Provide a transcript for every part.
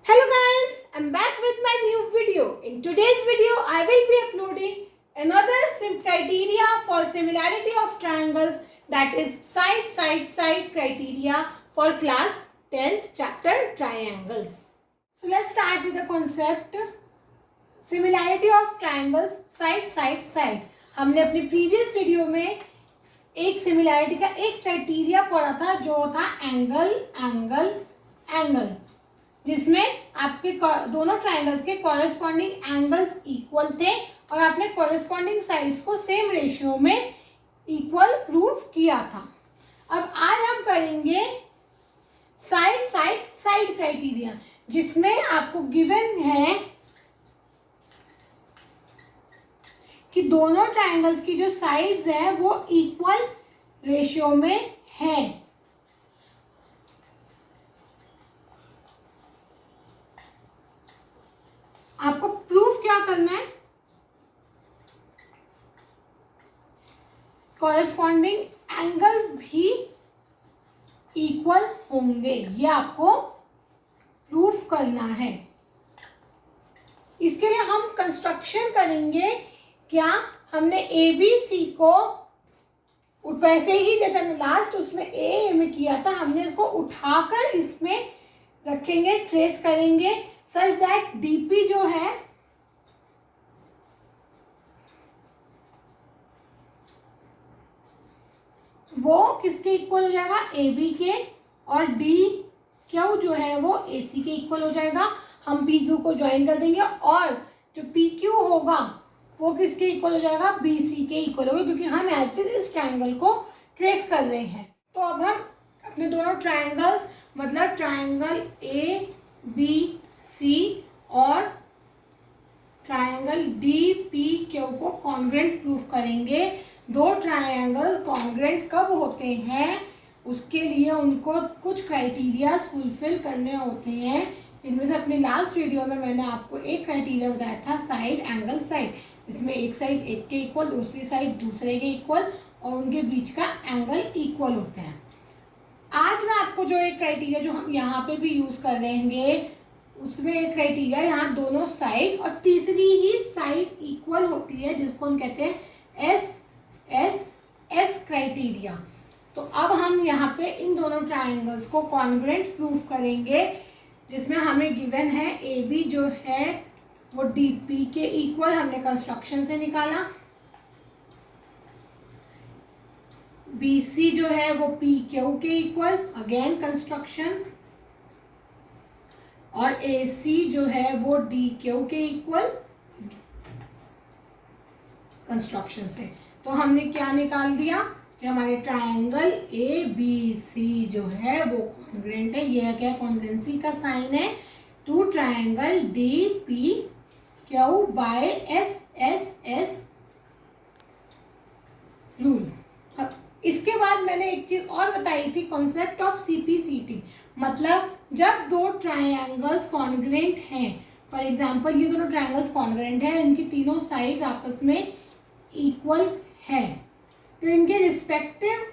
Hello guys, I'm back with my new video. In today's video, I will be uploading another criteria for similarity of triangles, that is side criteria for class 10th chapter triangles. So let's start with the concept similarity of triangles side. हमने अपनी previous video में एक similarity का एक criteria पढ़ा था जो था एंगल, जिसमें आपके दोनों ट्राइंगल्स के कॉरेस्पॉन्डिंग एंगल्स इक्वल थे और आपने कॉरेस्पॉन्डिंग साइड्स को सेम रेशियो में इक्वल प्रूव किया था। अब आज हम करेंगे साइड क्राइटेरिया, जिसमें आपको गिवन है कि दोनों ट्राइंगल्स की जो साइड्स हैं वो इक्वल रेशियो में हैं। आपको प्रूफ क्या करना है? कॉरेस्पॉन्डिंग एंगल्स भी इक्वल होंगे, ये आपको प्रूफ करना है। इसके लिए हम कंस्ट्रक्शन करेंगे। क्या हमने ए बी सी को वैसे ही जैसे हमने लास्ट उसमें ए में किया था, हमने इसको उठाकर इसमें रखेंगे, ट्रेस करेंगे सच दैट डीपी जो है वो किसके इक्वल हो जाएगा? ए बी के, और डी क्यू जो है वो ए सी के इक्वल हो जाएगा। हम पी क्यू को ज्वाइन कर देंगे और जो पी क्यू होगा वो किसके इक्वल हो जाएगा? बी सी के इक्वल होगा, क्योंकि हम एज इट इज इस ट्राइंगल को ट्रेस कर रहे हैं। तो अब हम अपने दोनों ट्राइंगल मतलब ट्राइंगल ए बी सी और ट्राइंगल डी पी क्यू को कॉन्ग्रुएंट प्रूफ करेंगे। दो ट्राइंगल कॉन्ग्रुएंट कब होते हैं? उसके लिए उनको कुछ क्राइटेरियाज फुलफिल करने होते हैं, जिनमें से अपनी लास्ट वीडियो में मैंने आपको एक क्राइटेरिया बताया था साइड एंगल साइड। इसमें एक साइड एक के इक्वल, दूसरी साइड दूसरे के इक्वल, और उनके बीच का एंगल इक्वल होते हैं। आज मैं आपको जो एक क्राइटेरिया जो हम यहाँ पे भी यूज कर लेंगे, उसमें एक क्राइटेरिया यहाँ दोनों साइड और तीसरी ही साइड इक्वल होती है, जिसको हम कहते हैं एस क्राइटेरिया। तो अब हम यहाँ पे इन दोनों ट्राइंगल्स को कॉन्ग्रुएंट प्रूफ करेंगे, जिसमें हमें गिवन है ए बी जो है वो डी पी के इक्वल, हमने कंस्ट्रक्शन से निकाला। बी सी जो है वो पी क्यू के इक्वल, अगेन कंस्ट्रक्शन, और ए सी जो है वो डी क्यू के इक्वल कंस्ट्रक्शन से। तो हमने क्या निकाल दिया कि हमारे ट्राइंगल ए बी सी जो है वो कॉन्ग्रुएंट है। यह क्या कॉन्ग्रुएंसी का साइन है? Two triangle D P Q by S rule. इसके बाद मैंने एक चीज और बताई थी, कॉन्सेप्ट ऑफ सीपीसीटी, मतलब जब दो ट्राइंगल्स कॉन्ग्रुएंट हैं, फॉर एग्जांपल ये दोनों ट्राइंगल्स कॉन्ग्रुएंट हैं, इनकी तीनों साइड्स आपस में इक्वल है, तो इनके रिस्पेक्टिव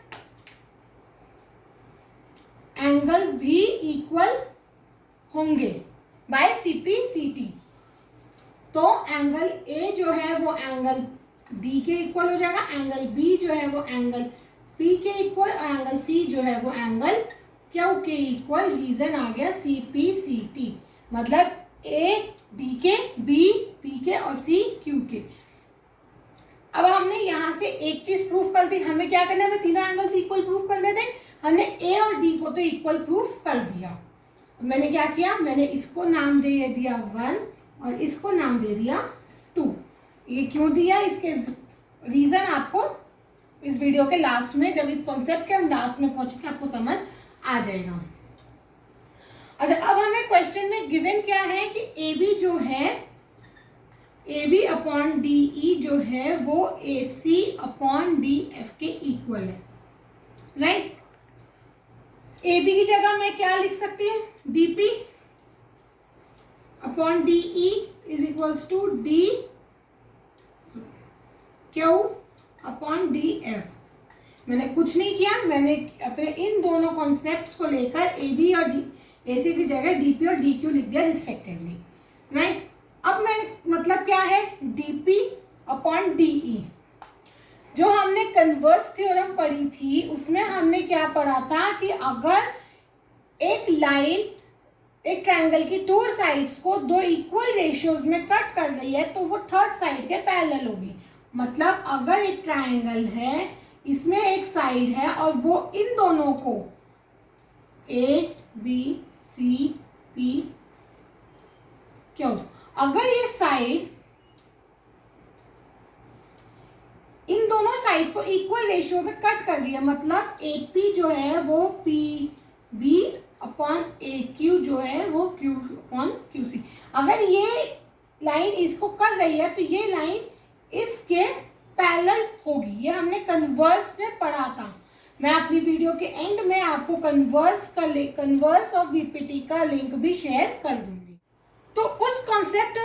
एंगल्स भी इक्वल होंगे बाय सीपीसीटी। तो एंगल ए जो है वो एंगल डी के इक्वल हो जाएगा, एंगल बी जो है वो एंगल पी के इक्वल, और एंगल सी जो है वो एंगल क्यू के इक्वल। रीजन आ गया सीपीसीटी, मतलब ए डी के, बी पी के और सी क्यू के। अब हमने यहाँ से एक चीज प्रूफ कर दी, हमें क्या करना है? हमें तीनों एंगल्स इक्वल प्रूफ करने थे। हमने ए और डी को तो इक्वल प्रूफ कर दिया। मैंने क्या किया? मैंने इसको नाम दे दिया 1 और इसको नाम दे दिया 2। ये क्यों दिया? इसके रीजन आपको इस वीडियो के लास्ट में, जब इस कॉन्सेप्ट के हम लास्ट में पहुंचेंगे, आपको समझ आ जाएगा। अच्छा, अब हमें क्वेश्चन में गिवन क्या है कि ए बी जो है, A B upon D E जो है वो A C upon D F के इक्वल है, राइट? ए बी की जगह मैं क्या लिख सकती हूँ? D P upon D E is equals to D Q upon D F. मैंने कुछ नहीं किया, मैंने अपने इन दोनों कॉन्सेप्ट्स को लेकर ए बी और AC की जगह DP और DQ लिख दिया रिस्पेक्टिवली, राइट। अब मैं मतलब क्या है, DP अपॉन DE। जो हमने कन्वर्स थ्योरम पढ़ी थी उसमें हमने क्या पढ़ा था कि अगर एक लाइन एक ट्रायंगल की टू साइड्स को दो इक्वल रेशियोज में कट कर रही है तो वो थर्ड साइड के पैरेलल होगी। मतलब अगर एक ट्रायंगल है, इसमें एक साइड है और वो इन दोनों को ABCP क्यों, अगर ये साइड इन दोनों साइड्स को इक्वल रेशियो में कट कर रही है, मतलब AP जो है वो PB अपॉन AQ जो है वो Q अपॉन QC। अगर ये लाइन इसको कर रही है तो ये लाइन इसके पैरेलल होगी। ये हमने कन्वर्स में पढ़ा था। मैं अपनी वीडियो के एंड में आपको कन्वर्स ऑफ BPT का लिंक भी शेयर कर दूंगी। तो उस कॉन्सेप्ट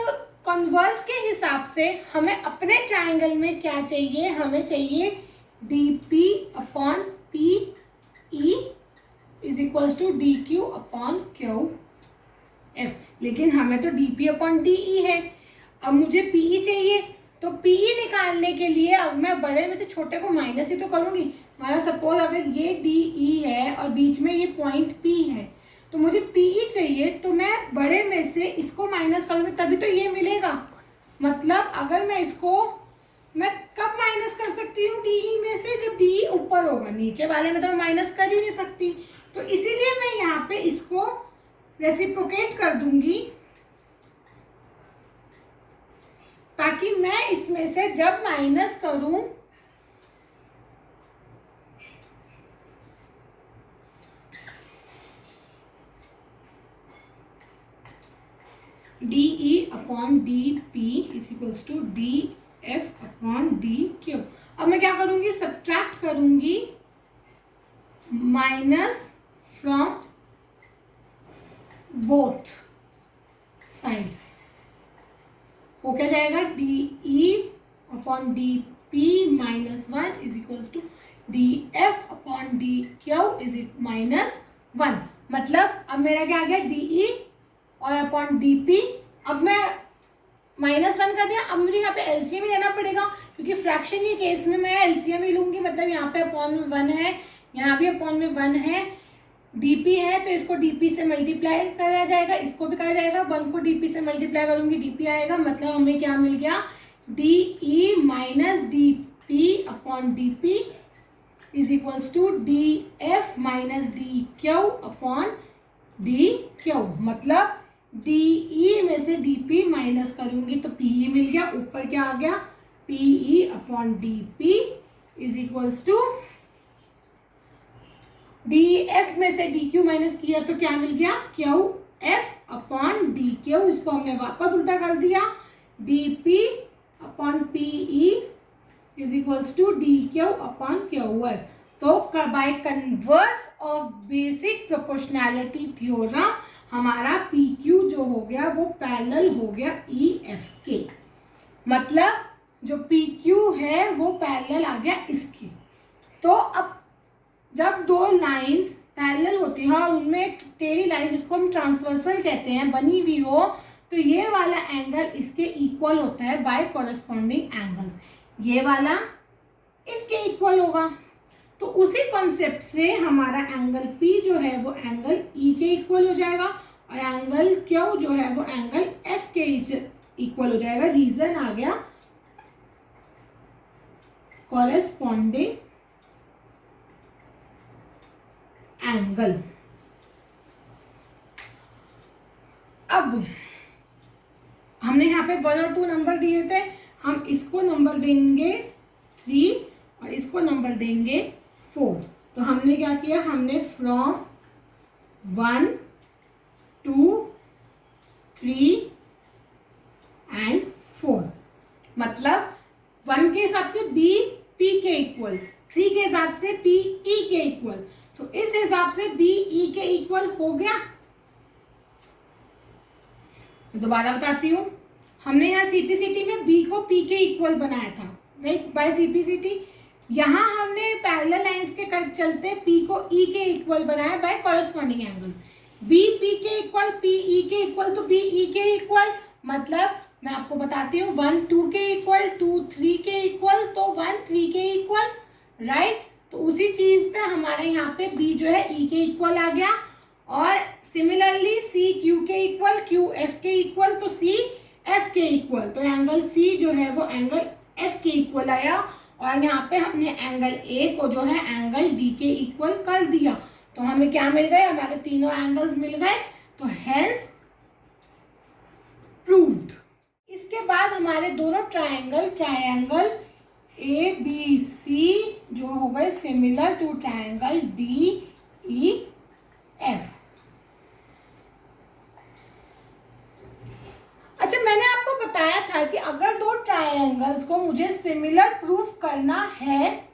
कन्वर्स के हिसाब से हमें अपने ट्रायंगल में क्या चाहिए, हमें चाहिए DP upon PE is equals to DQ upon QF। लेकिन हमें तो DP अपॉन DE है। अब मुझे PE चाहिए, तो PE निकालने के लिए अब मैं बड़े में से छोटे को माइनस ही तो करूँगी। हमारा सपोज अगर ये DE है और बीच में ये पॉइंट P है, तो मुझे PE चाहिए, तो मैं बड़े में से इसको माइनस करूँगी तभी तो ये मिलेगा। मतलब अगर मैं इसको मैं कब माइनस कर सकती हूँ DE में से, जब DE ऊपर होगा। नीचे वाले में तो मैं माइनस कर ही नहीं सकती, तो इसीलिए मैं यहाँ पे इसको रेसिप्रोकेट कर दूंगी ताकि मैं इसमें से जब माइनस करूं DE upon DP is equals to DF upon DQ। अब मैं क्या करूंगी, सब्ट्रैक्ट करूंगी माइनस फ्रॉम बोथ साइड्स। वो क्या जाएगा, DE upon DP minus 1 is equals to DF upon DQ is minus 1। मतलब अब मेरा क्या आ गया, DE और अपॉन DP। अब मैं -1 कर दिया। अब मुझे यहाँ पे एलसीएम ही लेना पड़ेगा क्योंकि फ्रैक्शन के केस में मैं एलसीएम ही लूंगी। मतलब यहाँ पे अपॉन में 1 है, यहाँ भी अपॉन में 1 है, DP है तो इसको DP से मल्टीप्लाई करा जाएगा, इसको भी करा जाएगा। 1 को DP से मल्टीप्लाई करूंगी, DP आएगा। मतलब हमें क्या मिल गया, DE minus DP upon DP is equals to DF minus DQ upon DQ। मतलब DE में से DP माइनस करूंगी तो PE मिल गया। ऊपर क्या आ गया, PE upon DP is equals to DF में से DQ माइनस किया तो क्या मिल गया, QF अपॉन DQ। इसको हमने वापस उल्टा कर दिया, DP upon PE is equals to DQ upon QF। तो by converse of basic proportionality theorem हमारा PQ जो हो गया वो पैरेलल हो गया EF के। मतलब जो PQ है वो पैरेलल आ गया इसके। तो अब जब दो लाइंस पैरेलल होती हैं और उनमें टेढ़ी लाइन जिसको हम ट्रांसवर्सल कहते हैं बनी हुई हो, तो ये वाला एंगल इसके इक्वल होता है बाय कॉरेस्पॉन्डिंग एंगल्स। ये वाला इसके इक्वल होगा। तो उसी कॉन्सेप्ट से हमारा एंगल P जो है वो एंगल E के इक्वल हो जाएगा और एंगल Q जो है वो एंगल F के इक्वल हो जाएगा। रीजन आ गया कॉरेस्पॉन्डिंग एंगल। अब हमने यहाँ पे 1 और 2 नंबर दिए थे, हम इसको नंबर देंगे 3 और इसको नंबर देंगे 4। तो हमने क्या किया, हमने फ्रॉम 1 2 3 एंड 4। मतलब 1 के हिसाब से B P के इक्वल, 3 के हिसाब से P E के इक्वल। तो इस हिसाब से B E के इक्वल हो गया। दोबारा बताती हूँ, हमने यहाँ CPCT में B को P के इक्वल बनाया था, राइट, बाय CPCT। यहाँ हमने पैरेलल लाइंस के चलते P को E के इक्वल बनाया by corresponding angles. B P के इक्वल, पी ई के इक्वल तो बी ई के इक्वल, मतलब मैं आपको बताती हूँ 1 2 के इक्वल, 2 3 के इक्वल, तो 1 3 के इक्वल, राइट। तो उसी चीज पे हमारे यहाँ पे बी जो है ई के इक्वल आ गया, और सिमिलरली सी क्यू के इक्वल, क्यू एफ के इक्वल, तो सी एफ के इक्वल, तो एंगल सी जो है वो एंगल एफ के इक्वल आया, और यहाँ पे हमने एंगल ए को जो है एंगल डी के इक्वल कर दिया। तो हमें क्या मिल गए, हमारे तीनों एंगल्स मिल गए, तो हेंस प्रूव्ड। इसके बाद हमारे दोनों ट्रायंगल ए बी सी जो हो गए similar to triangle D E F. अच्छा, मैंने आपको बताया था कि अगर दो ट्रायंगल्स को मुझे सिमिलर प्रूफ करना है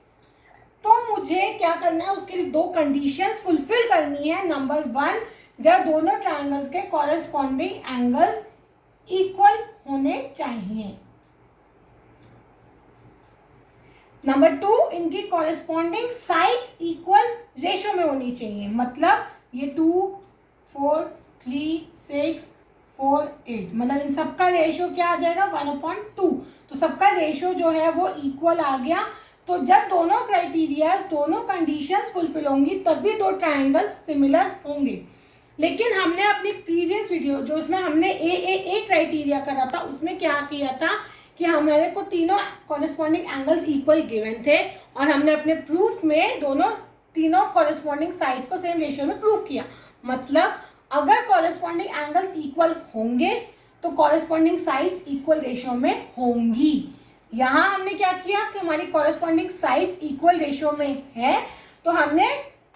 तो मुझे क्या करना है, उसके लिए दो कंडीशंस फुलफिल करनी है। नंबर 1, जब दोनों ट्रायंगल्स के कॉरेस्पॉन्डिंग एंगल्स इक्वल होने चाहिए। नंबर 2, इनकी कॉरेस्पॉन्डिंग साइड्स इक्वल रेशो में होनी चाहिए, मतलब ये 2 4 3 6 4 8, मतलब इन सबका रेशो क्या आ जाएगा 1/2, तो सबका रेशो जो है वो इक्वल आ गया। तो जब दोनों क्राइटेरिया, दोनों कंडीशंस फुलफिल होंगी तभी दो ट्रायंगल्स सिमिलर होंगे। लेकिन हमने अपनी प्रीवियस वीडियो जो उसमें हमने ए क्राइटेरिया करा था, उसमें क्या किया था कि हमारे को तीनों कॉरेस्पॉन्डिंग एंगल्स इक्वल गिवन थे, और हमने अपने प्रूफ में तीनों कॉरेस्पॉन्डिंग साइड्स को सेम रेशियो में प्रूफ किया। मतलब अगर कॉरेस्पॉन्डिंग एंगल्स इक्वल होंगे तो कॉरेस्पॉन्डिंग साइड्स इक्वल रेशियो में होंगी। यहाँ हमने क्या किया कि हमारी कॉरेस्पॉन्डिंग साइड्स इक्वल रेशियो में है, तो हमने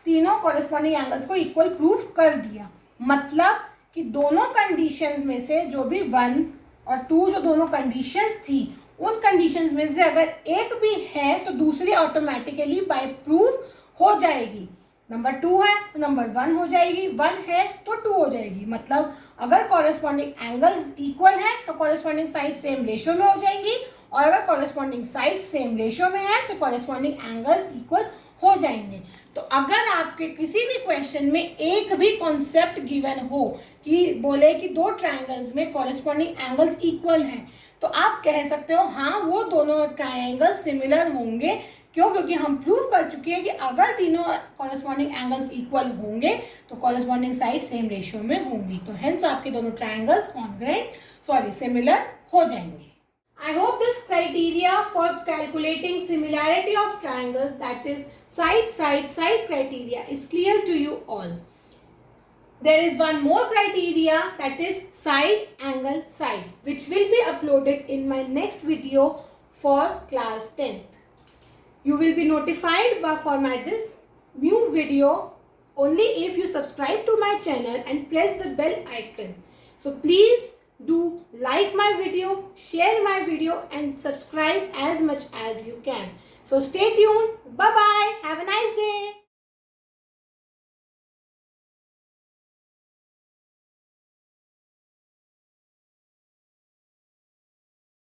तीनों कॉरेस्पॉन्डिंग एंगल्स को इक्वल प्रूफ कर दिया। मतलब कि दोनों कंडीशंस में से जो भी 1 और 2 जो दोनों कंडीशंस थी, उन कंडीशंस में से अगर एक भी है तो दूसरी ऑटोमेटिकली बाय प्रूफ हो जाएगी। नंबर 2 है तो नंबर 1 हो जाएगी, 1 है तो 2 हो जाएगी। मतलब अगर कॉरेस्पॉन्डिंग एंगल्स इक्वल है तो कॉरेस्पॉन्डिंग साइड सेम रेशियो में हो जाएंगी, और अगर कॉरेस्पॉन्डिंग साइड सेम रेशियो में है तो कॉरेस्पॉन्डिंग एंगल इक्वल हो जाएंगे। तो अगर आपके किसी भी क्वेश्चन में एक भी कॉन्सेप्ट गिवन हो कि बोले कि दो ट्रायंगल्स में कॉरेस्पॉन्डिंग एंगल्स इक्वल हैं, तो आप कह सकते हो हाँ वो दोनों ट्रायंगल सिमिलर होंगे। क्यों? क्योंकि हम प्रूव कर चुके हैं कि अगर तीनों कॉरेस्पॉन्डिंग एंगल्स इक्वल होंगे तो कॉरेस्पॉन्डिंग साइड सेम रेशियो में होंगी, तो हेंस आपके दोनों ट्रायंगल्स सिमिलर हो जाएंगे। I hope this criteria for calculating similarity of triangles, that is side criteria, is clear to you all. There is one more criteria, that is side angle side, which will be uploaded in my next video for class 10th. You will be notified for this new video only if you subscribe to my channel and press the bell icon. So please do like my video, share my video and subscribe as much as you can. So stay tuned. Bye bye. Have a nice